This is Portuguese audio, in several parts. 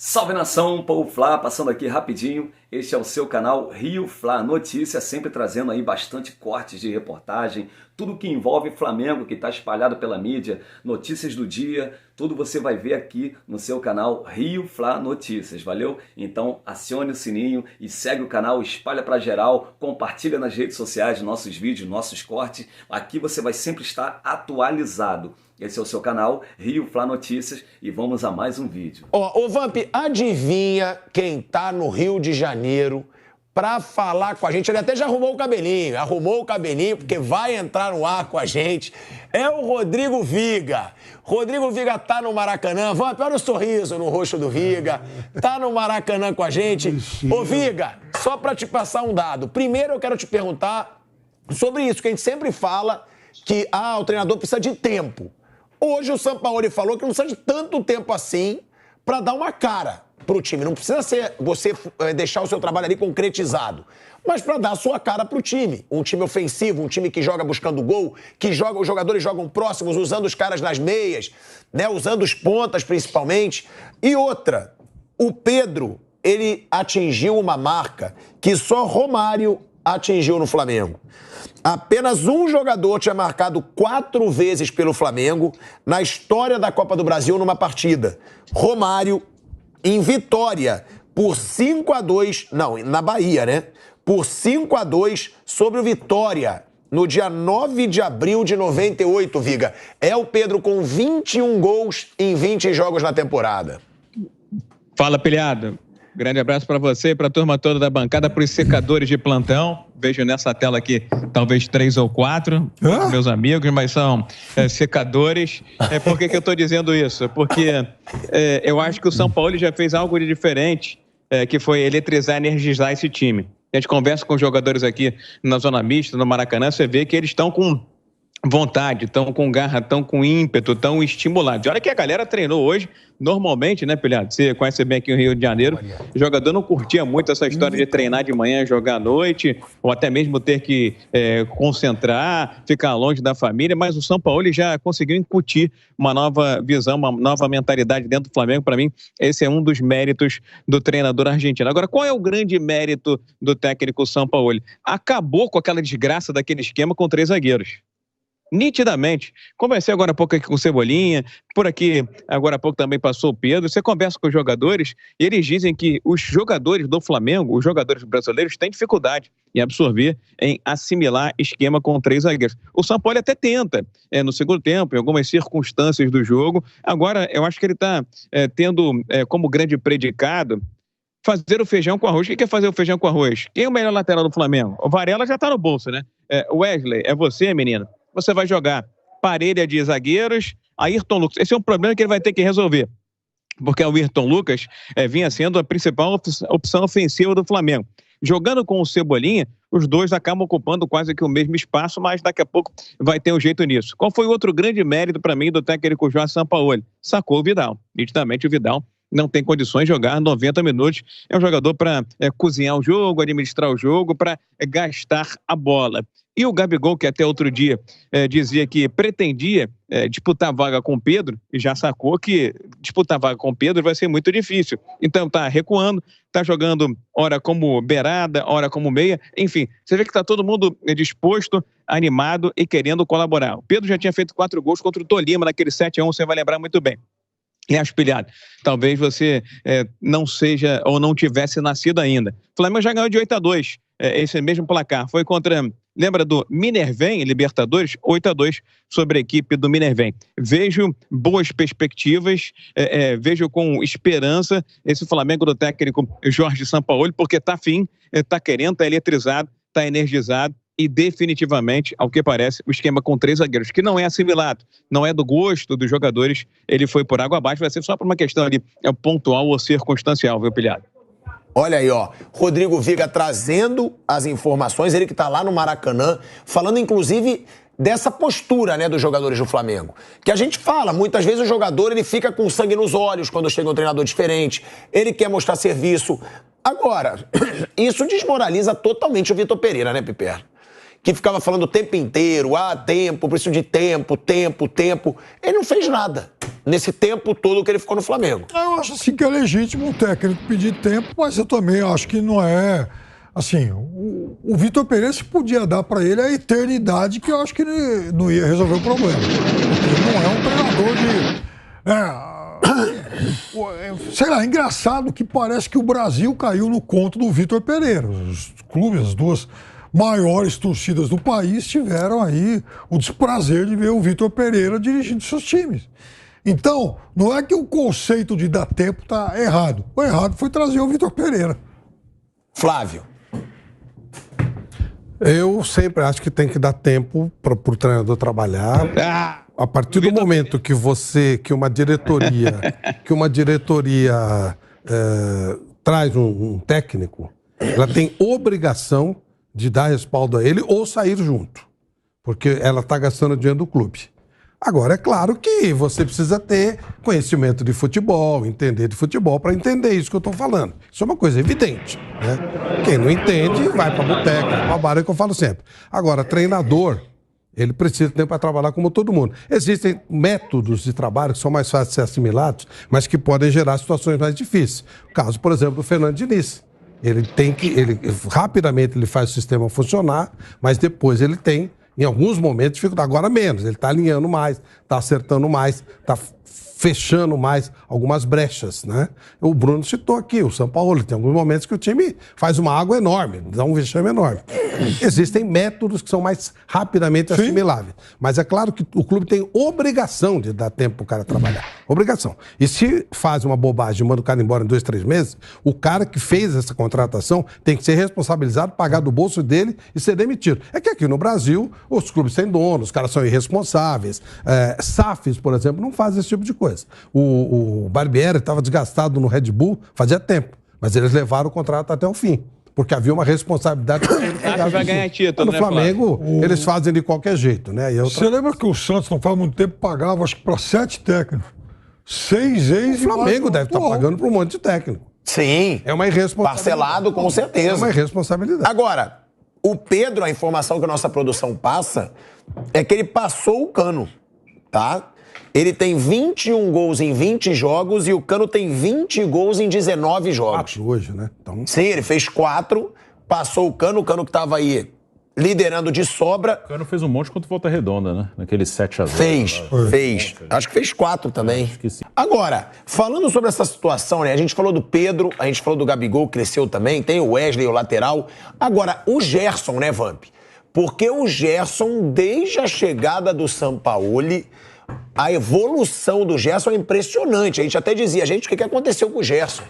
Salve nação, Povo Fla, passando aqui rapidinho, este é o seu canal Rio Fla Notícias, sempre trazendo aí bastante cortes de reportagem, tudo que envolve Flamengo, que está espalhado pela mídia, notícias do dia, tudo você vai ver aqui no seu canal Rio Fla Notícias, valeu? Então acione o sininho e segue o canal, espalha para geral, compartilha nas redes sociais nossos vídeos, nossos cortes, aqui você vai sempre estar atualizado. Esse é o seu canal, Rio Fla Notícias, e vamos a mais um vídeo. Ô Vamp, adivinha quem tá no Rio de Janeiro pra falar com a gente? Ele até já arrumou o cabelinho, porque vai entrar no ar com a gente. É o Rodrigo Viga. Rodrigo Viga tá no Maracanã. Vamp, olha o sorriso no rosto do Viga. Tá no Maracanã com a gente. Ô Viga, só pra te passar um dado. Primeiro eu quero te perguntar sobre isso, que a gente sempre fala que o treinador precisa de tempo. Hoje o Sampaoli falou que não precisa de tanto tempo assim para dar uma cara pro time. Não precisa ser você deixar o seu trabalho ali concretizado, mas para dar a sua cara pro time. Um time ofensivo, um time que joga buscando gol, que joga, os jogadores jogam próximos, usando os caras nas meias, né, usando os pontas principalmente. E outra, o Pedro, ele atingiu uma marca que só Romário atingiu no Flamengo. Apenas um jogador tinha marcado 4 vezes pelo Flamengo na história da Copa do Brasil numa partida. Romário, em Vitória, por 5-2, não, na Bahia, né? Por 5-2 sobre o Vitória, no dia 9 de abril de 98, Viga. É o Pedro com 21 gols em 20 jogos na temporada. Fala, Pilhado. Grande abraço para você e para a turma toda da bancada, para os secadores de plantão. Vejo nessa tela aqui talvez 3 ou 4, meus amigos, mas são secadores. Por que eu estou dizendo isso? Porque eu acho que o Sampaoli já fez algo de diferente, que foi eletrizar, energizar esse time. A gente conversa com os jogadores aqui na Zona Mista, no Maracanã, você vê que eles estão com vontade, estão com garra, estão com ímpeto, estão estimulados. E olha que a galera treinou hoje, normalmente, né, Pilhado? Você conhece bem aqui o Rio de Janeiro, o jogador não curtia muito essa história de treinar de manhã, jogar à noite, ou até mesmo ter que concentrar, ficar longe da família, mas o Sampaoli já conseguiu incutir uma nova visão, uma nova mentalidade dentro do Flamengo. Para mim, esse é um dos méritos do treinador argentino. Agora, qual é o grande mérito do técnico Sampaoli? Acabou com aquela desgraça daquele esquema com 3 zagueiros. Nitidamente. Conversei agora há pouco aqui com o Cebolinha, por aqui agora há pouco também passou o Pedro. Você conversa com os jogadores e eles dizem que os jogadores do Flamengo, os jogadores brasileiros, têm dificuldade em absorver, em assimilar esquema com 3 zagueiros. O Sampaoli até tenta, no segundo tempo, em algumas circunstâncias do jogo. Agora, eu acho que ele está tendo como grande predicado fazer o feijão com arroz. O que é fazer o feijão com arroz? Quem é o melhor lateral do Flamengo? O Varela já está no bolso, né? Wesley, é você, menino? Você vai jogar parelha de zagueiros, Ayrton Lucas. Esse é um problema que ele vai ter que resolver, porque o Ayrton Lucas vinha sendo a principal opção ofensiva do Flamengo. Jogando com o Cebolinha, os dois acabam ocupando quase que o mesmo espaço, mas daqui a pouco vai ter um jeito nisso. Qual foi o outro grande mérito para mim do técnico Jorge Sampaoli? Sacou o Vidal. Nitidamente o Vidal não tem condições de jogar 90 minutos. É um jogador para cozinhar o jogo, administrar o jogo, para gastar a bola. E o Gabigol, que até outro dia dizia que pretendia disputar vaga com o Pedro, e já sacou que disputar vaga com o Pedro vai ser muito difícil. Então está recuando, está jogando hora como beirada, hora como meia. Enfim, você vê que está todo mundo disposto, animado e querendo colaborar. O Pedro já tinha feito 4 gols contra o Tolima naquele 7-1, você vai lembrar muito bem. E acho, Pilhado, talvez você não seja ou não tivesse nascido ainda. O Flamengo já ganhou de 8-2, esse mesmo placar. Foi contra, lembra do Minervém, Libertadores? 8-2 sobre a equipe do Minervém. Vejo boas perspectivas, vejo com esperança esse Flamengo do técnico Jorge Sampaoli, porque está afim, está querendo, está eletrizado, está energizado. E definitivamente, ao que parece, o esquema com 3 zagueiros, que não é assimilado, não é do gosto dos jogadores, ele foi por água abaixo, vai ser só por uma questão ali pontual ou circunstancial, viu, Pilhado? Olha aí, ó, Rodrigo Viga trazendo as informações, ele que tá lá no Maracanã, falando inclusive dessa postura, né, dos jogadores do Flamengo. Que a gente fala, muitas vezes o jogador ele fica com sangue nos olhos quando chega um treinador diferente, ele quer mostrar serviço. Agora, isso desmoraliza totalmente o Vitor Pereira, né, Piper? Que ficava falando o tempo inteiro, tempo, preciso de tempo. Ele não fez nada. nesse tempo todo que ele ficou no Flamengo. Eu acho assim que é legítimo o técnico pedir tempo, mas eu também acho que não é... Assim, o Vitor Pereira se podia dar para ele a eternidade, que eu acho que ele não ia resolver o problema. Ele não é um treinador de... sei lá, é engraçado que parece que o Brasil caiu no conto do Vitor Pereira. Os clubes, as duas maiores torcidas do país tiveram aí o desprazer de ver o Vitor Pereira dirigindo seus times. Então, não é que o conceito de dar tempo está errado. O errado foi trazer o Vitor Pereira. Flávio. Eu sempre acho que tem que dar tempo para o treinador trabalhar. A partir do momento que uma diretoria traz um técnico, ela tem obrigação de dar respaldo a ele ou sair junto, porque ela está gastando dinheiro do clube. Agora, é claro que você precisa ter conhecimento de futebol, entender de futebol, para entender isso que eu estou falando. Isso é uma coisa evidente, né? Quem não entende, vai para a boteca, vai para a barra, é que eu falo sempre. Agora, treinador, ele precisa de tempo para trabalhar como todo mundo. Existem métodos de trabalho que são mais fáceis de ser assimilados, mas que podem gerar situações mais difíceis. O caso, por exemplo, do Fernando Diniz. Rapidamente ele faz o sistema funcionar, mas depois ele tem, em alguns momentos, dificuldade. Agora menos. Ele está alinhando mais, está acertando mais, está fechando mais algumas brechas, né? O Bruno citou aqui, o São Paulo, tem alguns momentos que o time faz uma água enorme, dá um vexame enorme. Existem métodos que são mais rapidamente assimiláveis. Mas é claro que o clube tem obrigação de dar tempo para o cara trabalhar. Obrigação. E se faz uma bobagem e manda o cara embora em 2, 3 meses, o cara que fez essa contratação tem que ser responsabilizado, pagar do bolso dele e ser demitido. É que aqui no Brasil, os clubes têm dono, os caras são irresponsáveis. SAFs, por exemplo, não fazem esse tipo de coisa. O Barbieri estava desgastado no Red Bull fazia tempo, mas eles levaram o contrato até o fim, porque havia uma responsabilidade. Acho que vai ganhar título, no Flamengo, eles fazem de qualquer jeito, né? Você lembra que o Santos não faz muito tempo pagava, acho que para 7 técnicos, 6 ex. O Flamengo deve estar pagando para um monte de técnico. Sim. É uma irresponsabilidade. Parcelado, com certeza. É uma irresponsabilidade. Agora, o Pedro, a informação que a nossa produção passa é que ele passou o Cano, tá? Ele tem 21 gols em 20 jogos e o Cano tem 20 gols em 19 jogos. 4 hoje, né? Então... Sim, ele fez 4, passou o Cano que estava aí liderando de sobra. O Cano fez um monte contra o Volta Redonda, né? Naquele 7-0. Fez. Acho que fez 4 também. Acho que sim. Agora, falando sobre essa situação, né? A gente falou do Pedro, a gente falou do Gabigol, cresceu também, tem o Wesley, o lateral. Agora, o Gerson, né, Vamp? Porque o Gerson, desde a chegada do Sampaoli, a evolução do Gerson é impressionante. A gente até dizia, gente, o que aconteceu com o Gerson?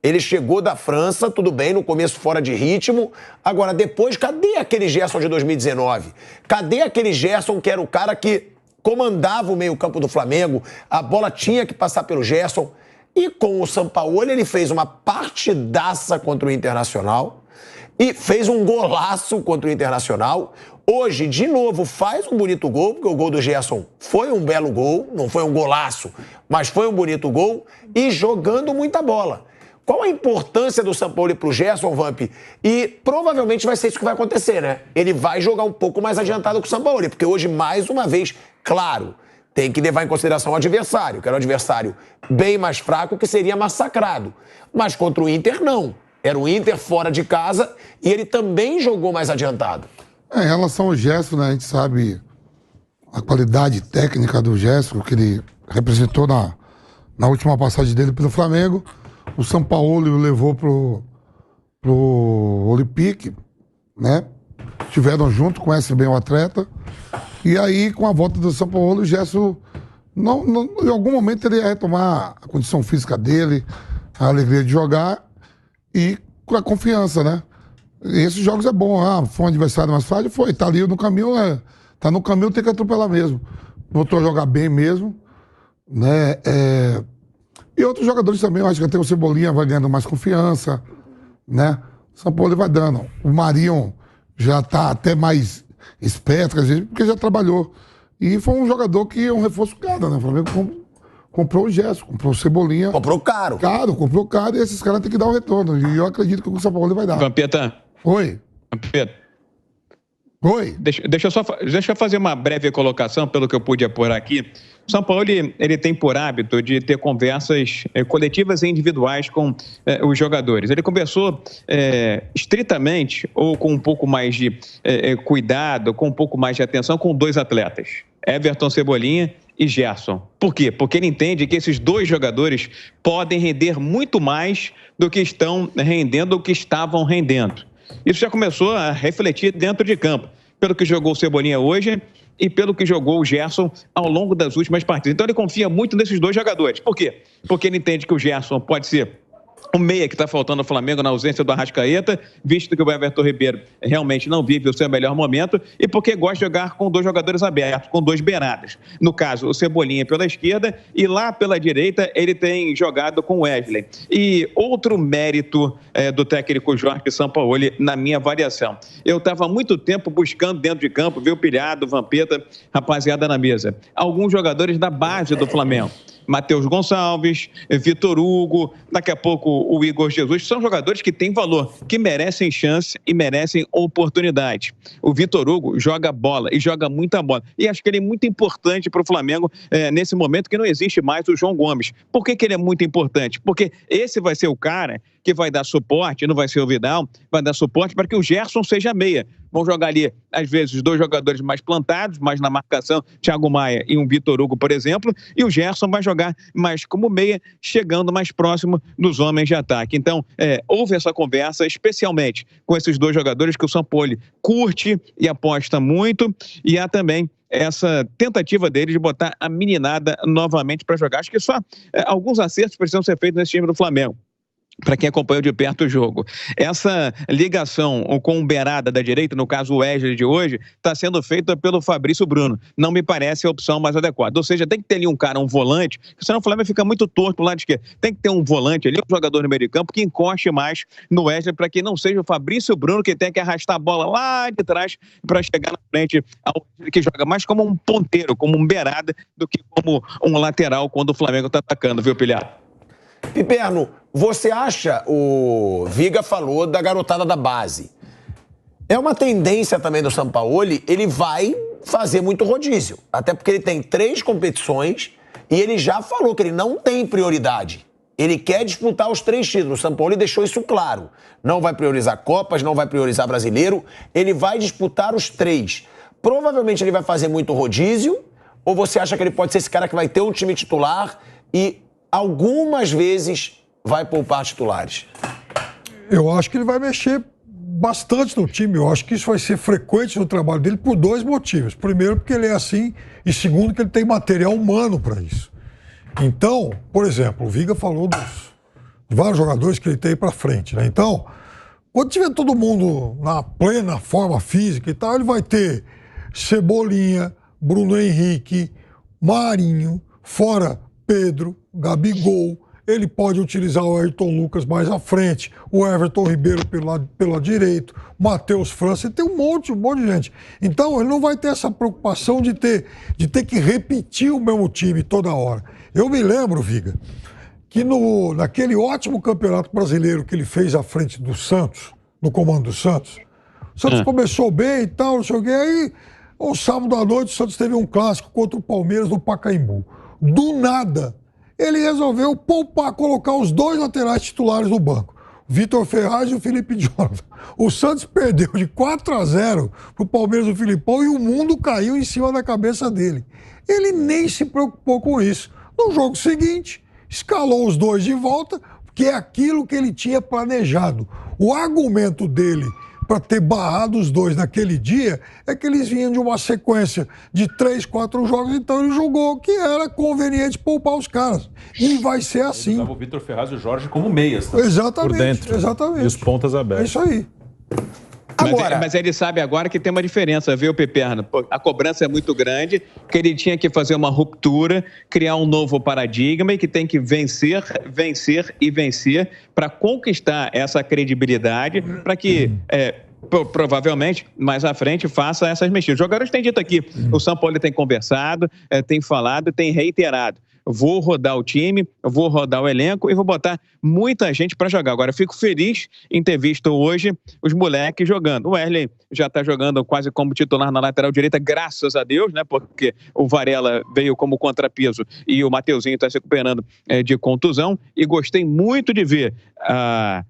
Ele chegou da França, tudo bem, no começo fora de ritmo. Agora, depois, cadê aquele Gerson de 2019? Cadê aquele Gerson que era o cara que comandava o meio-campo do Flamengo? A bola tinha que passar pelo Gerson. E com o Sampaoli, ele fez uma partidaça contra o Internacional e fez um golaço contra o Internacional. Hoje, de novo, faz um bonito gol, porque o gol do Gerson foi um belo gol, não foi um golaço, mas foi um bonito gol, e jogando muita bola. Qual a importância do Sampaoli pro Gerson, Vamp? E provavelmente vai ser isso que vai acontecer, né? Ele vai jogar um pouco mais adiantado que o Sampaoli, porque hoje, mais uma vez, claro, tem que levar em consideração o adversário, que era um adversário bem mais fraco, que seria massacrado. Mas contra o Inter, não. Era o Inter fora de casa e ele também jogou mais adiantado. Em relação ao Gerson, né, a gente sabe a qualidade técnica do Gerson, que ele representou na última passagem dele pelo Flamengo. O Sampaoli o levou pro Olympique, né? Estiveram junto, conhecem bem o atleta. E aí, com a volta do Sampaoli, o Gerson, em algum momento, ele ia retomar a condição física dele, a alegria de jogar e com a confiança, né? E esses jogos é bom, foi um adversário mais frágil, tá ali no caminho, tá no caminho, tem que atropelar mesmo. Voltou a jogar bem mesmo, né? E outros jogadores também, eu acho que até o Cebolinha vai ganhando mais confiança, né? O São Paulo vai dando. O Marion já tá até mais esperto, porque já trabalhou. E foi um jogador que é um reforço caro, né? O Flamengo comprou o Gerson, comprou o Cebolinha. Comprou caro. Comprou caro, e esses caras têm que dar um retorno. E eu acredito que o São Paulo vai dar. Vampeta. Oi. Vampeta. Oi. Deixa eu fazer uma breve colocação, pelo que eu pude apurar aqui. O São Paulo ele tem por hábito de ter conversas coletivas e individuais com os jogadores. Ele conversou estritamente ou com um pouco mais de cuidado, com um pouco mais de atenção com 2 atletas, Everton Cebolinha e Gerson. Por quê? Porque ele entende que esses 2 jogadores podem render muito mais do que estão rendendo ou que estavam rendendo. Isso já começou a refletir dentro de campo, pelo que jogou o Cebolinha hoje e pelo que jogou o Gerson ao longo das últimas partidas. Então ele confia muito nesses 2 jogadores. Por quê? Porque ele entende que o Gerson pode ser o meia que está faltando ao Flamengo na ausência do Arrascaeta, visto que o Everton Ribeiro realmente não vive o seu melhor momento, e porque gosta de jogar com 2 jogadores abertos, com 2 beiradas. No caso, o Cebolinha pela esquerda e lá pela direita ele tem jogado com o Wesley. E outro mérito do técnico Jorge Sampaoli na minha avaliação. Eu estava há muito tempo buscando dentro de campo, ver o Pilhado, o Vampeta, rapaziada na mesa. Alguns jogadores da base do Flamengo. Matheus Gonçalves, Vitor Hugo, daqui a pouco o Igor Jesus, são jogadores que têm valor, que merecem chance e merecem oportunidade. O Vitor Hugo joga bola e joga muita bola. E acho que ele é muito importante para o Flamengo nesse momento que não existe mais o João Gomes. Por que ele é muito importante? Porque esse vai ser o cara que vai dar suporte, não vai ser o Vidal, vai dar suporte para que o Gerson seja meia. Vão jogar ali, às vezes, os 2 jogadores mais plantados, mais na marcação, Thiago Maia e um Vitor Hugo, por exemplo, e o Gerson vai jogar mais como meia, chegando mais próximo dos homens de ataque. Então, houve essa conversa, especialmente com esses 2 jogadores que o Sampaoli curte e aposta muito, e há também essa tentativa dele de botar a meninada novamente para jogar. Acho que só alguns acertos precisam ser feitos nesse time do Flamengo, para quem acompanhou de perto o jogo. Essa ligação com o beirada da direita, no caso o Wesley de hoje, está sendo feita pelo Fabrício Bruno. Não me parece a opção mais adequada. Ou seja, tem que ter ali um cara, um volante, porque senão o Flamengo fica muito torto pro lado esquerdo. Tem que ter um volante ali, um jogador no meio de campo, que encoste mais no Wesley, para que não seja o Fabrício Bruno que tem que arrastar a bola lá de trás para chegar na frente, ao que joga mais como um ponteiro, como um beirada, do que como um lateral quando o Flamengo está atacando, viu, Pilhado? Piperno, você acha, o Viga falou da garotada da base. É uma tendência também do Sampaoli, ele vai fazer muito rodízio. Até porque ele tem 3 competições e ele já falou que ele não tem prioridade. Ele quer disputar os 3 títulos. O Sampaoli deixou isso claro. Não vai priorizar Copas, não vai priorizar Brasileiro. Ele vai disputar os 3. Provavelmente ele vai fazer muito rodízio, ou você acha que ele pode ser esse cara que vai ter um time titular e algumas vezes vai poupar titulares? Eu acho que ele vai mexer bastante no time. Eu acho que isso vai ser frequente no trabalho dele por 2 motivos. Primeiro, porque ele é assim, e segundo, que ele tem material humano para isso. Então, por exemplo, o Viga falou dos vários jogadores que ele tem para frente, né? Então, quando tiver todo mundo na plena forma física e tal, ele vai ter Cebolinha, Bruno Henrique, Marinho, fora Pedro, Gabigol. Ele pode utilizar o Ayrton Lucas mais à frente, o Everton Ribeiro pelo direito, Matheus França, ele tem um monte de gente. Então, ele não vai ter essa preocupação de ter que repetir o mesmo time toda hora. Eu me lembro, Viga, que naquele ótimo campeonato brasileiro que ele fez à frente do Santos, no comando do Santos, o Santos começou bem e tal, não sei o quê, aí, um sábado à noite, o Santos teve um clássico contra o Palmeiras no Pacaembu. Do nada, ele resolveu poupar, colocar os 2 laterais titulares no banco, o Vitor Ferraz e o Felipe Jonathan. O Santos perdeu de 4-0 pro Palmeiras do Filipão e o mundo caiu em cima da cabeça dele. Ele nem se preocupou com isso. No jogo seguinte, escalou os 2 de volta, porque é aquilo que ele tinha planejado. O argumento dele para ter barrado os 2 naquele dia é que eles vinham de uma sequência de 3, 4 jogos, então ele julgou que era conveniente poupar os caras. E vai ser assim. Ele usava o Vitor Ferraz e o Jorge como meias, tá? Exatamente, por dentro. Exatamente. E os pontas abertos. É isso aí. Mas ele sabe agora que tem uma diferença, viu, Piperno? A cobrança é muito grande, que ele tinha que fazer uma ruptura, criar um novo paradigma e que tem que vencer para conquistar essa credibilidade, para que provavelmente mais à frente faça essas mexidas. Os jogadores têm dito aqui, o Sampaoli tem conversado, tem falado, tem reiterado. vou rodar o time, vou rodar o elenco e vou botar muita gente para jogar. Agora, fico feliz em ter visto hoje os moleques jogando. O Wesley já está jogando quase como titular na lateral direita, graças a Deus, né? Porque o Varela veio como contrapeso e o Mateuzinho está se recuperando de contusão. E gostei muito de ver a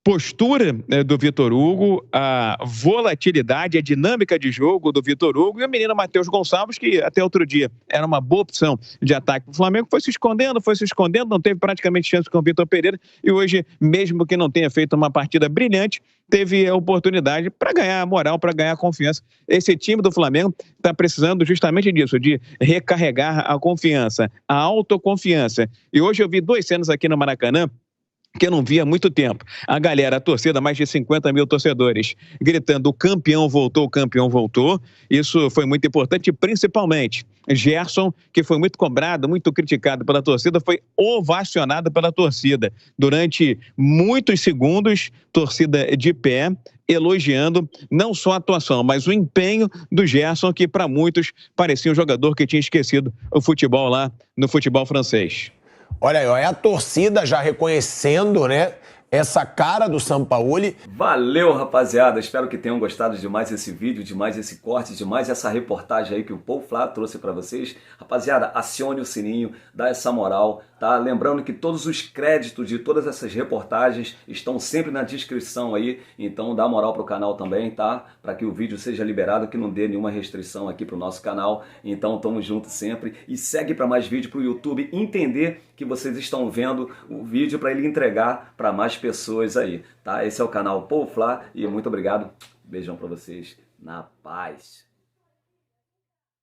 postura do Vitor Hugo, a volatilidade, a dinâmica de jogo do Vitor Hugo e o menino Matheus Gonçalves, que até outro dia era uma boa opção de ataque para o Flamengo, foi se escondendo, não teve praticamente chance com o Vitor Pereira e hoje, mesmo que não tenha feito uma partida brilhante, teve a oportunidade para ganhar moral, para ganhar confiança. Esse time do Flamengo está precisando justamente disso, de recarregar a confiança, a autoconfiança. E hoje eu vi 2 cenas aqui no Maracanã que eu não via há muito tempo. A galera, a torcida, mais de 50 mil torcedores, gritando: o campeão voltou, o campeão voltou. Isso foi muito importante, principalmente Gerson, que foi muito cobrado, muito criticado pela torcida, foi ovacionado pela torcida. Durante muitos segundos, torcida de pé, elogiando não só a atuação, mas o empenho do Gerson, que para muitos parecia um jogador que tinha esquecido o futebol lá no futebol francês. Olha aí, ó, é a torcida já reconhecendo, né, essa cara do Sampaoli. Valeu, rapaziada. Espero que tenham gostado de mais esse vídeo, de mais esse corte, de mais essa reportagem aí que o Paul Flá trouxe para vocês. Rapaziada, acione o sininho, dá essa moral, tá? Lembrando que todos os créditos de todas essas reportagens estão sempre na descrição aí, então dá moral pro canal também, tá? Para que o vídeo seja liberado, que não dê nenhuma restrição aqui pro nosso canal. Então tamo junto sempre e segue para mais vídeo pro YouTube entender que vocês estão vendo o vídeo para ele entregar para mais pessoas aí, tá? Esse é o canal Paul Flá e muito obrigado. Beijão para vocês. Na paz.